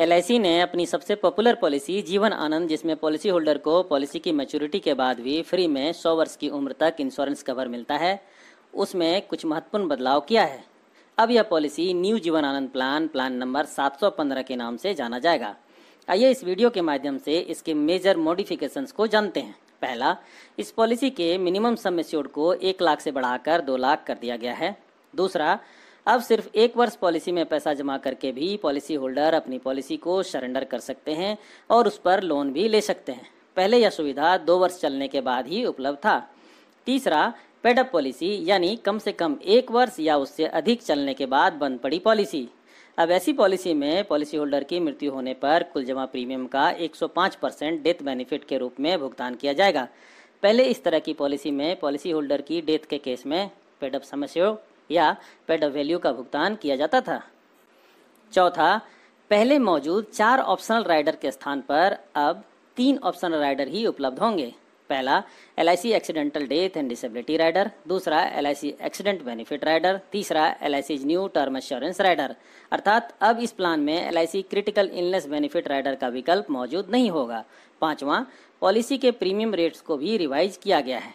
LIC ने अपनी सबसे पॉपुलर पॉलिसी जीवन आनंद, जिसमें पॉलिसी होल्डर को पॉलिसी की मैच्योरिटी के बाद भी फ्री में 100 वर्ष की उम्र तक इंश्योरेंस कवर मिलता है, उसमें कुछ महत्वपूर्ण बदलाव किया है। अब यह policy new Jeevan Anand plan number 715 के नाम से जाना जाएगा। आइए इस वीडियो के माध्यम से इसके मेजर मॉडिफिकेशंस को जानते हैं। पहला, इस पॉलिसी के मिनिमम सम एश्योर्ड को 1 लाख से बढ़ाकर 2 लाख कर दिया गया है। दूसरा, अब सिर्फ 1 वर्ष पॉलिसी में पैसा जमा करके भी पॉलिसी होल्डर अपनी पॉलिसी को सरेंडर कर सकते हैं और उस पर लोन भी ले सकते हैं। पहले यह सुविधा 2 वर्ष चलने के बाद ही उपलब्ध था। तीसरा, पेड अप पॉलिसी, यानी कम से कम 1 वर्ष या उससे अधिक चलने के बाद बंद पड़ी पॉलिसी। अब ऐसी पॉलिसी में पॉलिसी होल्डर की मृत्यु होने पर कुल जमा प्रीमियम का 105% डेथ बेनिफिट के रूप में भुगतान किया जाएगा। पहले इस तरह की पॉलिसी में पॉलिसी होल्डर की डेथ के केस में पेड अप सम एश्योर्ड या पेड अप वैल्यू का भुगतान किया जाता था। चौथा, पहले मौजूद 4 ऑप्शनल राइडर के स्थान पर अब 3 ऑप्शनल राइडर ही उपलब्ध होंगे। पहला, LIC accidental death and disability rider. दूसरा, एलआईसी एक्सीडेंट बेनिफिट राइडर। तीसरा, LIC new term assurance rider. अर्थात अब इस प्लान में LIC critical illness benefit rider का विकल्प मौजूद नहीं होगा। पांचवा, पॉलिसी के प्रीमियम रेट्स को भी रिवाइज किया गया है।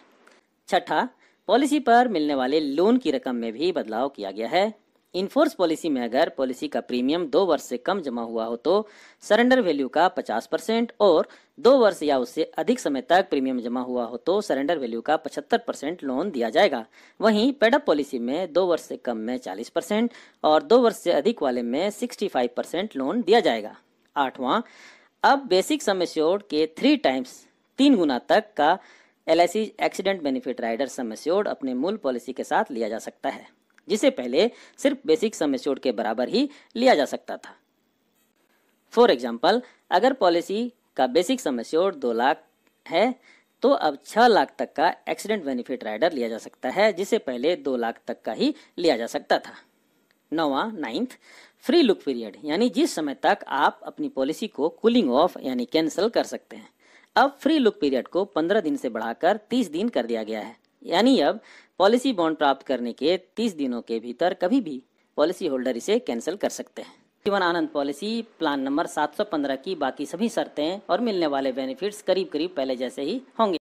छठा, पॉलिसी पर मिलने वाले लोन की रकम में भी बदलाव किया गया है। इनफोर्स पॉलिसी में अगर पॉलिसी का प्रीमियम 2 वर्ष से कम जमा हुआ हो तो सरेंडर वैल्यू का 50% और 2 वर्ष या उससे अधिक समय तक प्रीमियम जमा हुआ हो तो सरेंडर वैल्यू का 75% लोन दिया जाएगा। वहीं पेड अप पॉलिसी में 2 वर्ष से कम में 40% और 2 वर्ष से अधिक वाले में 65% लोन दिया जाएगा। आठवां, अब बेसिक सम एश्योर्ड के 3 टाइम्स 3 गुना तक का LIC accident benefit rider sum assured अपने मूल पॉलिसी के साथ लिया जा सकता है, जिसे पहले सिर्फ बेसिक सम एश्योर्ड के बराबर ही लिया जा सकता था। फॉर एग्जाम्पल, अगर पॉलिसी का बेसिक सम एश्योर्ड 2 लाख है तो अब 6 लाख तक का एक्सीडेंट बेनिफिट राइडर लिया जा सकता है, जिसे पहले 2 लाख तक का ही लिया जा सकता था। नाइन्थ, फ्री लुक पीरियड, यानी जिस समय तक आप अपनी पॉलिसी को कूलिंग ऑफ यानी कैंसिल कर सकते हैं। अब फ्री लुक पीरियड को 15 दिन से बढ़ाकर 30 दिन कर दिया गया है, यानी अब पॉलिसी बॉन्ड प्राप्त करने के 30 दिनों के भीतर कभी भी पॉलिसी होल्डर इसे कैंसिल कर सकते हैं। Jeevan Anand policy plan number 715 की बाकी सभी शर्तें और मिलने वाले बेनिफिट्स करीब करीब पहले जैसे ही होंगे।